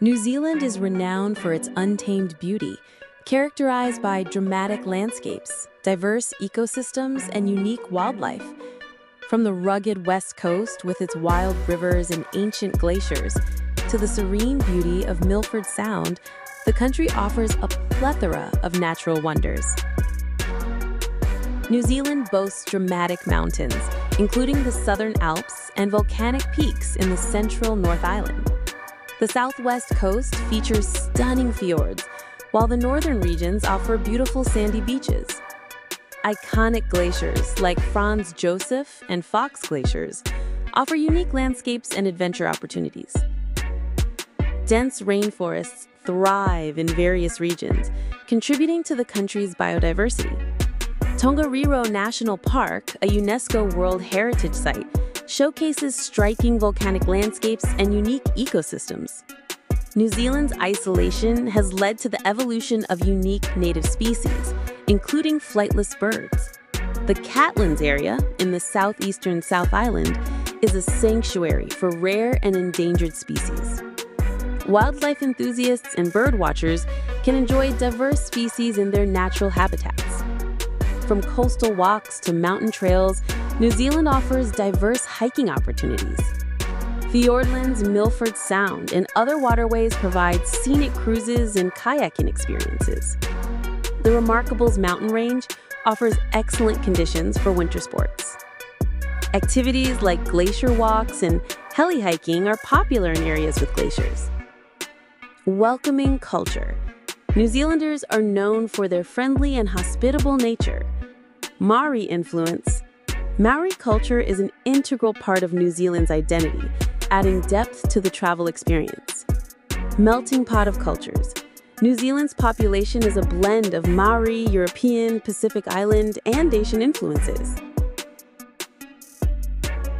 New Zealand is renowned for its untamed beauty, characterized by dramatic landscapes, diverse ecosystems, and unique wildlife. From the rugged west coast with its wild rivers and ancient glaciers, to the serene beauty of Milford Sound, the country offers a plethora of natural wonders. New Zealand boasts dramatic mountains, including the Southern Alps and volcanic peaks in the central North Island. The southwest coast features stunning fjords, while the northern regions offer beautiful sandy beaches. Iconic glaciers like Franz Josef and Fox glaciers offer unique landscapes and adventure opportunities. Dense rainforests thrive in various regions, contributing to the country's biodiversity. Tongariro National Park, a UNESCO World Heritage Site, showcases striking volcanic landscapes and unique ecosystems. New Zealand's isolation has led to the evolution of unique native species, including flightless birds. The Catlins area in the southeastern South Island is a sanctuary for rare and endangered species. Wildlife enthusiasts and birdwatchers can enjoy diverse species in their natural habitats. From coastal walks to mountain trails, New Zealand offers diverse hiking opportunities. Fiordland's Milford Sound and other waterways provide scenic cruises and kayaking experiences. The Remarkables mountain range offers excellent conditions for winter sports. Activities like glacier walks and heli hiking are popular in areas with glaciers. Welcoming culture. New Zealanders are known for their friendly and hospitable nature. Maori influence. Maori culture is an integral part of New Zealand's identity, adding depth to the travel experience. Melting pot of cultures. New Zealand's population is a blend of Maori, European, Pacific Island, and Asian influences.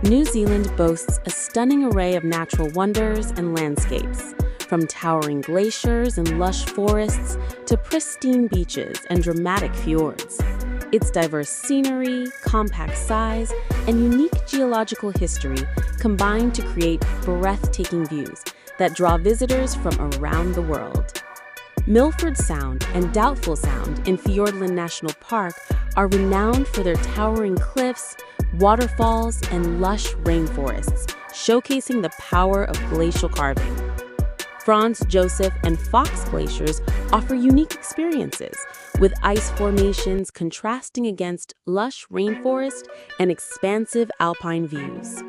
New Zealand boasts a stunning array of natural wonders and landscapes, from towering glaciers and lush forests to pristine beaches and dramatic fjords. Its diverse scenery, compact size, and unique geological history combine to create breathtaking views that draw visitors from around the world. Milford Sound and Doubtful Sound in Fiordland National Park are renowned for their towering cliffs, waterfalls, and lush rainforests, showcasing the power of glacial carving. Franz Josef and Fox glaciers offer unique experiences, with ice formations contrasting against lush rainforest and expansive alpine views.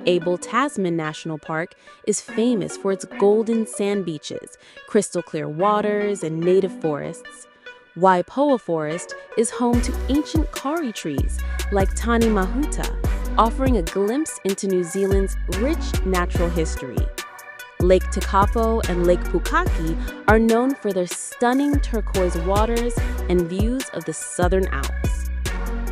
Abel Tasman National Park is famous for its golden sand beaches, crystal clear waters, and native forests. Waipoua Forest is home to ancient kauri trees like Tani Mahuta, offering a glimpse into New Zealand's rich natural history. Lake Tekapo and Lake Pukaki are known for their stunning turquoise waters and views of the Southern Alps.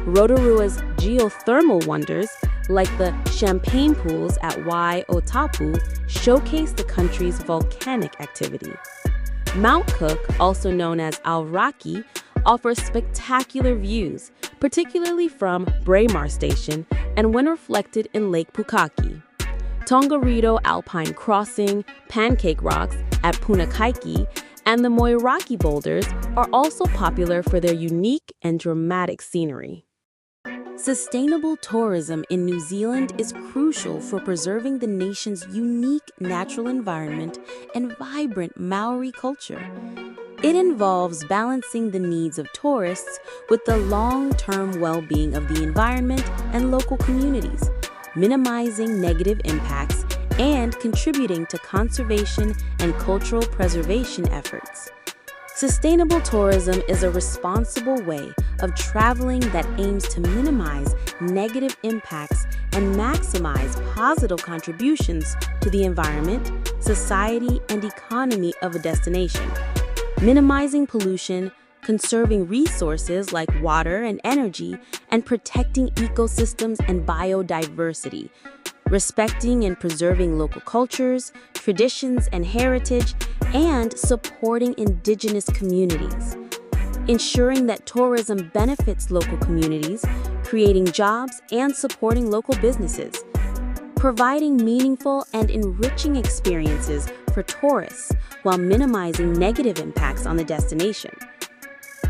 Rotorua's geothermal wonders, like the champagne pools at Waiotapu, showcase the country's volcanic activity. Mount Cook, also known as Aoraki, offers spectacular views, particularly from Braemar Station and when reflected in Lake Pukaki. Tongariro Alpine Crossing, Pancake Rocks at Punakaiki, and the Moiraki Boulders are also popular for their unique and dramatic scenery. Sustainable tourism in New Zealand is crucial for preserving the nation's unique natural environment and vibrant Maori culture. It involves balancing the needs of tourists with the long-term well-being of the environment and local communities, minimizing negative impacts, and contributing to conservation and cultural preservation efforts. Sustainable tourism is a responsible way of traveling that aims to minimize negative impacts and maximize positive contributions to the environment, society, and economy of a destination, minimizing pollution, conserving resources like water and energy, and protecting ecosystems and biodiversity, respecting and preserving local cultures, traditions, and heritage, and supporting indigenous communities, ensuring that tourism benefits local communities, creating jobs, and supporting local businesses. providing meaningful and enriching experiences for tourists while minimizing negative impacts on the destination.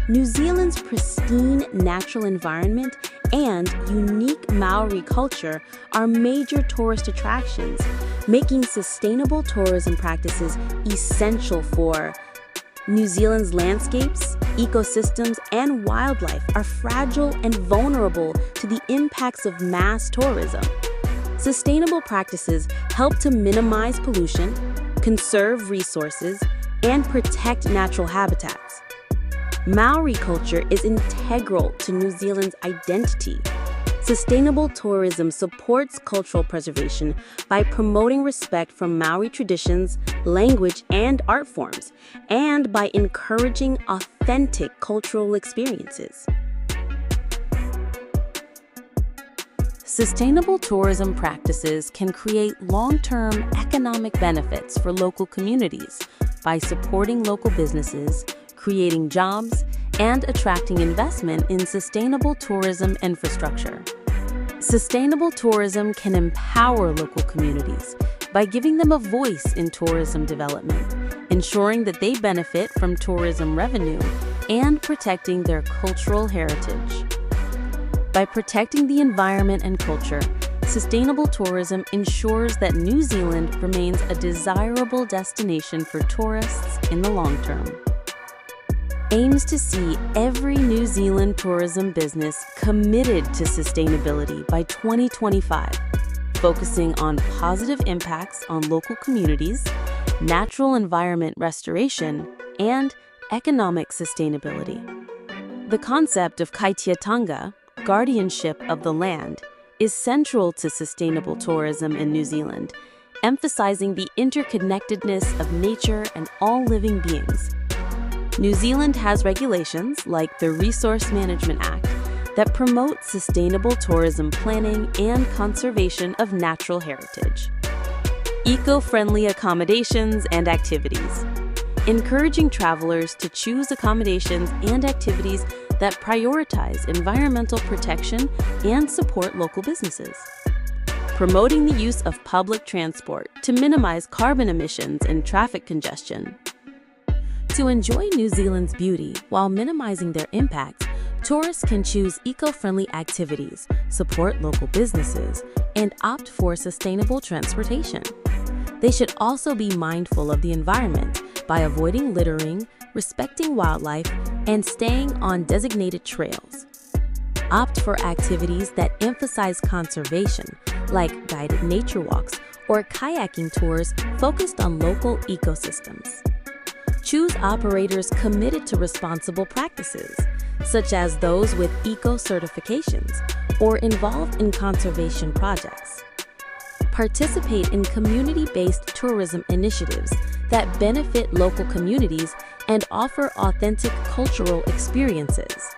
New Zealand's pristine natural environment and unique Maori culture are major tourist attractions, making sustainable tourism practices essential for New Zealand's landscapes, ecosystems, and wildlife are fragile and vulnerable to the impacts of mass tourism. Sustainable practices help to minimize pollution, conserve resources, and protect natural habitats. Maori culture is integral to New Zealand's identity. Sustainable tourism supports cultural preservation by promoting respect for Maori traditions, language, and art forms, and by encouraging authentic cultural experiences. Sustainable tourism practices can create long-term economic benefits for local communities by supporting local businesses, creating jobs, and attracting investment in sustainable tourism infrastructure. Sustainable tourism can empower local communities by giving them a voice in tourism development, ensuring that they benefit from tourism revenue, and protecting their cultural heritage. By protecting the environment and culture, sustainable tourism ensures that New Zealand remains a desirable destination for tourists in the long term. Aims to see every New Zealand tourism business committed to sustainability by 2025, focusing on positive impacts on local communities, natural environment restoration, and economic sustainability. The concept of kaitiatanga, guardianship of the land, is central to sustainable tourism in New Zealand, emphasizing the interconnectedness of nature and all living beings. New Zealand has regulations like the Resource Management Act that promote sustainable tourism planning and conservation of natural heritage. Eco-friendly accommodations and activities, encouraging travelers to choose accommodations and activities that prioritize environmental protection and support local businesses. Promoting the use of public transport to minimize carbon emissions and traffic congestion. To enjoy New Zealand's beauty while minimizing their impact, tourists can choose eco-friendly activities, support local businesses, and opt for sustainable transportation. They should also be mindful of the environment by avoiding littering, respecting wildlife, and staying on designated trails. Opt for activities that emphasize conservation, like guided nature walks or kayaking tours focused on local ecosystems. Choose operators committed to responsible practices, such as those with eco-certifications or involved in conservation projects. Participate in community-based tourism initiatives that benefit local communities and offer authentic cultural experiences.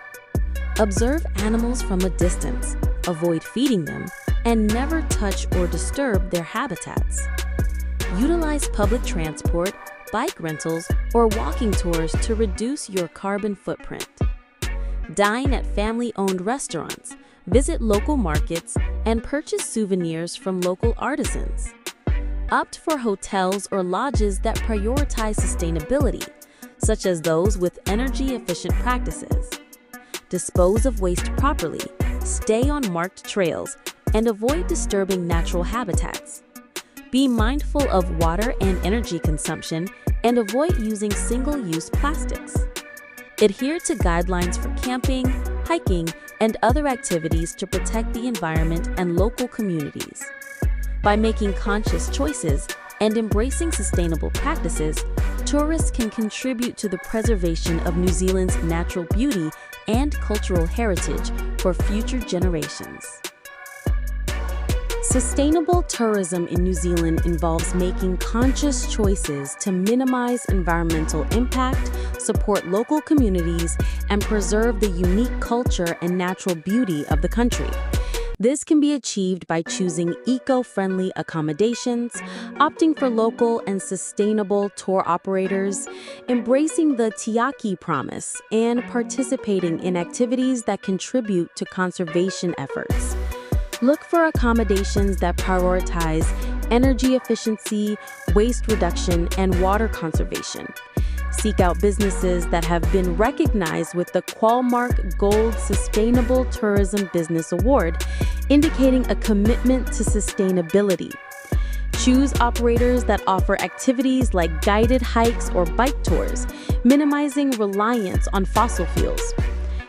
Observe animals from a distance, avoid feeding them, and never touch or disturb their habitats. Utilize public transport, bike rentals, or walking tours to reduce your carbon footprint. Dine at family-owned restaurants, visit local markets, and purchase souvenirs from local artisans. Opt for hotels or lodges that prioritize sustainability, such as those with energy-efficient practices. Dispose of waste properly, stay on marked trails, and avoid disturbing natural habitats. Be mindful of water and energy consumption and avoid using single-use plastics. Adhere to guidelines for camping, hiking, and other activities to protect the environment and local communities. By making conscious choices and embracing sustainable practices, tourists can contribute to the preservation of New Zealand's natural beauty and cultural heritage for future generations. Sustainable tourism in New Zealand involves making conscious choices to minimize environmental impact, support local communities, and preserve the unique culture and natural beauty of the country. This can be achieved by choosing eco-friendly accommodations, opting for local and sustainable tour operators, embracing the Tiaki promise, and participating in activities that contribute to conservation efforts. Look for accommodations that prioritize energy efficiency, waste reduction, and water conservation. Seek out businesses that have been recognized with the Qualmark Gold Sustainable Tourism Business Award, indicating a commitment to sustainability. Choose operators that offer activities like guided hikes or bike tours, minimizing reliance on fossil fuels.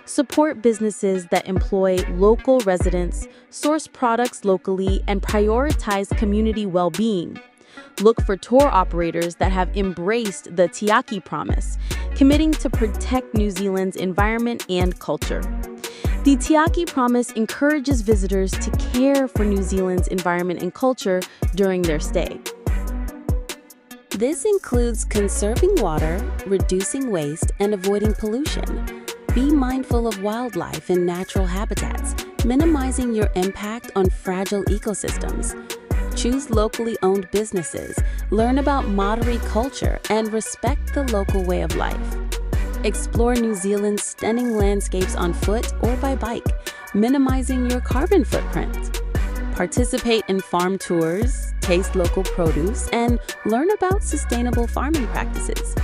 Support businesses that employ local residents, source products locally, and prioritize community well-being. Look for tour operators that have embraced the Tiaki Promise, committing to protect New Zealand's environment and culture. The Tiaki Promise encourages visitors to care for New Zealand's environment and culture during their stay. This includes conserving water, reducing waste, and avoiding pollution. Be mindful of wildlife and natural habitats, minimizing your impact on fragile ecosystems. Choose locally owned businesses, learn about Maori culture, and respect the local way of life. Explore New Zealand's stunning landscapes on foot or by bike, minimizing your carbon footprint. Participate in farm tours, taste local produce, and learn about sustainable farming practices.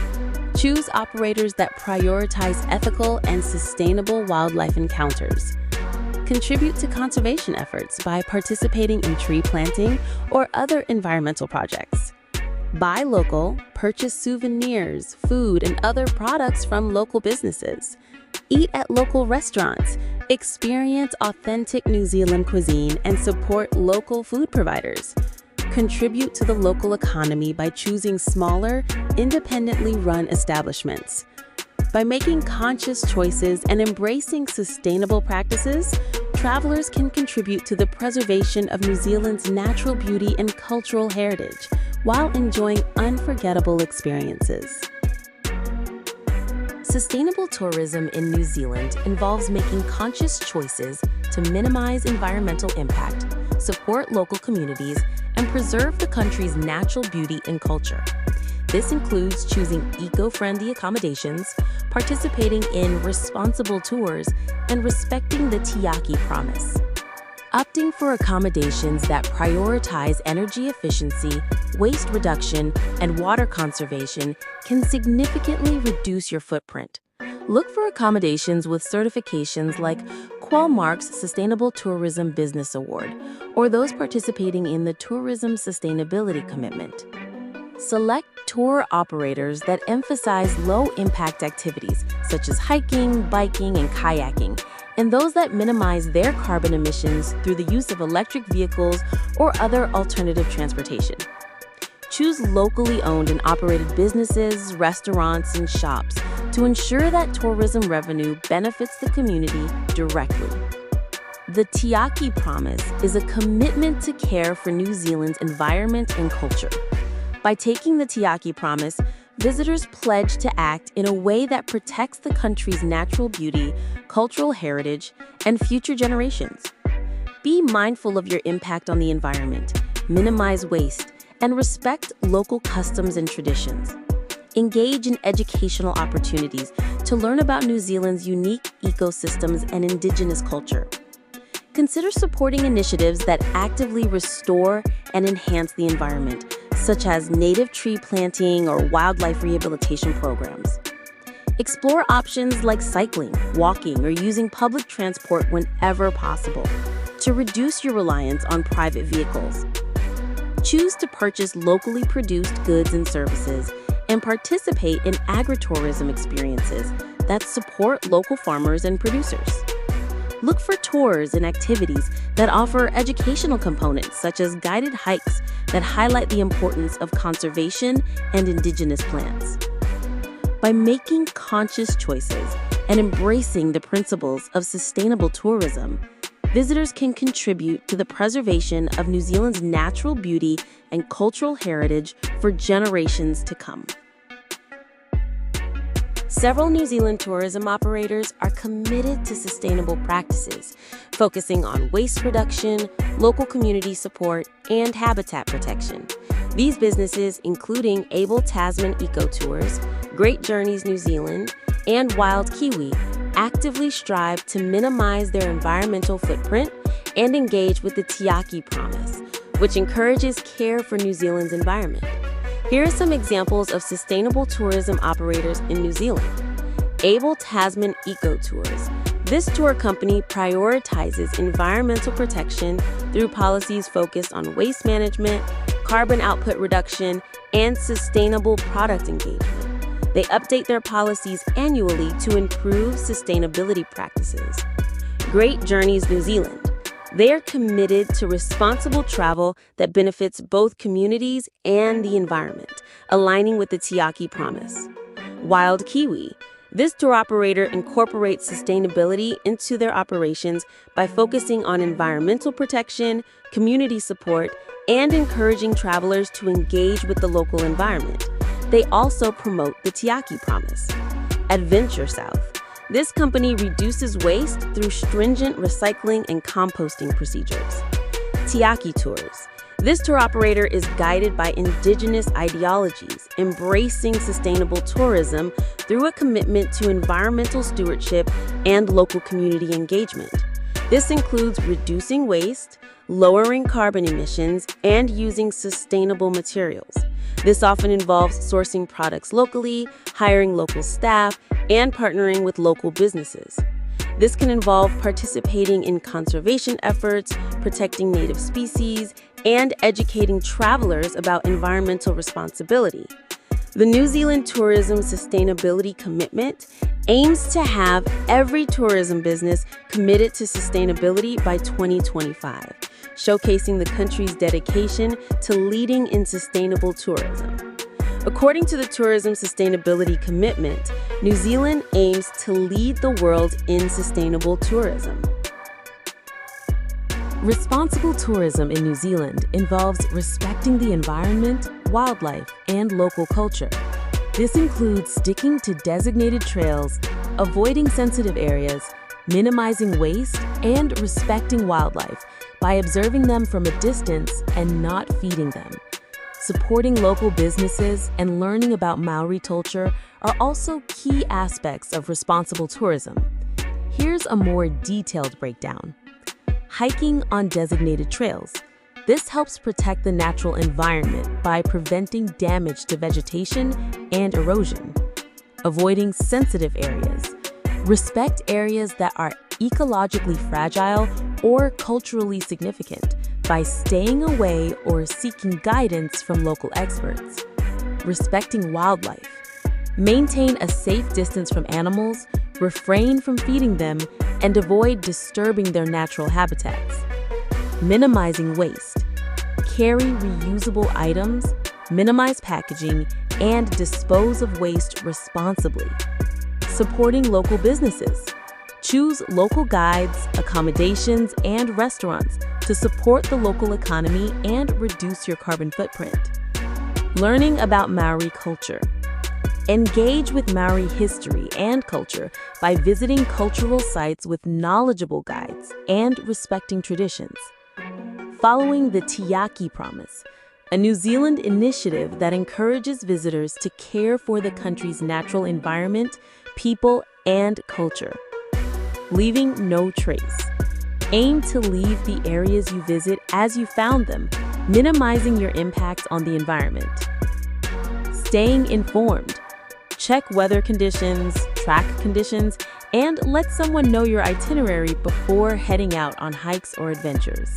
Choose operators that prioritize ethical and sustainable wildlife encounters. Contribute to conservation efforts by participating in tree planting or other environmental projects. Buy local, purchase souvenirs, food, and other products from local businesses. Eat at local restaurants, experience authentic New Zealand cuisine, and support local food providers. Contribute to the local economy by choosing smaller, independently run establishments. By making conscious choices and embracing sustainable practices, travelers can contribute to the preservation of New Zealand's natural beauty and cultural heritage while enjoying unforgettable experiences. Sustainable tourism in New Zealand involves making conscious choices to minimize environmental impact, support local communities, and preserve the country's natural beauty and culture. This includes choosing eco-friendly accommodations, participating in responsible tours, and respecting the Tiaki Promise. Opting for accommodations that prioritize energy efficiency, waste reduction, and water conservation can significantly reduce your footprint. Look for accommodations with certifications like Qualmark's Sustainable Tourism Business Award or those participating in the Tourism Sustainability Commitment. Select tour operators that emphasize low-impact activities such as hiking, biking, and kayaking, and those that minimize their carbon emissions through the use of electric vehicles or other alternative transportation. Choose locally owned and operated businesses, restaurants, and shops to ensure that tourism revenue benefits the community directly. The Tiaki Promise is a commitment to care for New Zealand's environment and culture. By taking the Tiaki Promise, visitors pledge to act in a way that protects the country's natural beauty, cultural heritage, and future generations. Be mindful of your impact on the environment, minimize waste, and respect local customs and traditions. Engage in educational opportunities to learn about New Zealand's unique ecosystems and indigenous culture. Consider supporting initiatives that actively restore and enhance the environment, such as native tree planting or wildlife rehabilitation programs. Explore options like cycling, walking, or using public transport whenever possible to reduce your reliance on private vehicles. Choose to purchase locally produced goods and services and participate in agritourism experiences that support local farmers and producers. Look for tours and activities that offer educational components such as guided hikes that highlight the importance of conservation and indigenous plants. By making conscious choices and embracing the principles of sustainable tourism, visitors can contribute to the preservation of New Zealand's natural beauty and cultural heritage for generations to come. Several New Zealand tourism operators are committed to sustainable practices, focusing on waste reduction, local community support, and habitat protection. These businesses, including Able Tasman Eco Tours, Great Journeys New Zealand, and Wild Kiwi, actively strive to minimize their environmental footprint and engage with the Tiaki Promise, which encourages care for New Zealand's environment. Here are some examples of sustainable tourism operators in New Zealand. Able Tasman Eco Tours. This tour company prioritizes environmental protection through policies focused on waste management, carbon output reduction, and sustainable product engagement. They update their policies annually to improve sustainability practices. Great Journeys New Zealand. They are committed to responsible travel that benefits both communities and the environment, aligning with the Tiaki Promise. Wild Kiwi. This tour operator incorporates sustainability into their operations by focusing on environmental protection, community support, and encouraging travelers to engage with the local environment. They also promote the Tiaki Promise. Adventure South. This company reduces waste through stringent recycling and composting procedures. Tiaki Tours. This tour operator is guided by indigenous ideologies, embracing sustainable tourism through a commitment to environmental stewardship and local community engagement. This includes reducing waste, lowering carbon emissions, and using sustainable materials. This often involves sourcing products locally, hiring local staff, and partnering with local businesses. This can involve participating in conservation efforts, protecting native species, and educating travelers about environmental responsibility. The New Zealand Tourism Sustainability Commitment aims to have every tourism business committed to sustainability by 2025, showcasing the country's dedication to leading in sustainable tourism. According to the Tourism Sustainability Commitment, New Zealand aims to lead the world in sustainable tourism. Responsible tourism in New Zealand involves respecting the environment, wildlife, and local culture. This includes sticking to designated trails, avoiding sensitive areas, minimizing waste, and respecting wildlife by observing them from a distance and not feeding them. Supporting local businesses and learning about Maori culture are also key aspects of responsible tourism. Here's a more detailed breakdown. Hiking on designated trails. This helps protect the natural environment by preventing damage to vegetation and erosion. Avoiding sensitive areas. Respect areas that are ecologically fragile or culturally significant by staying away or seeking guidance from local experts. Respecting wildlife. Maintain a safe distance from animals, refrain from feeding them, and avoid disturbing their natural habitats. Minimizing waste. Carry reusable items, minimize packaging, and dispose of waste responsibly. Supporting local businesses. Choose local guides, accommodations, and restaurants to support the local economy and reduce your carbon footprint. Learning about Maori culture. Engage with Maori history and culture by visiting cultural sites with knowledgeable guides and respecting traditions. Following the Tiaki Promise, a New Zealand initiative that encourages visitors to care for the country's natural environment, people, and culture. Leaving no trace. Aim to leave the areas you visit as you found them, minimizing your impact on the environment. Staying informed. Check weather conditions, track conditions, and let someone know your itinerary before heading out on hikes or adventures.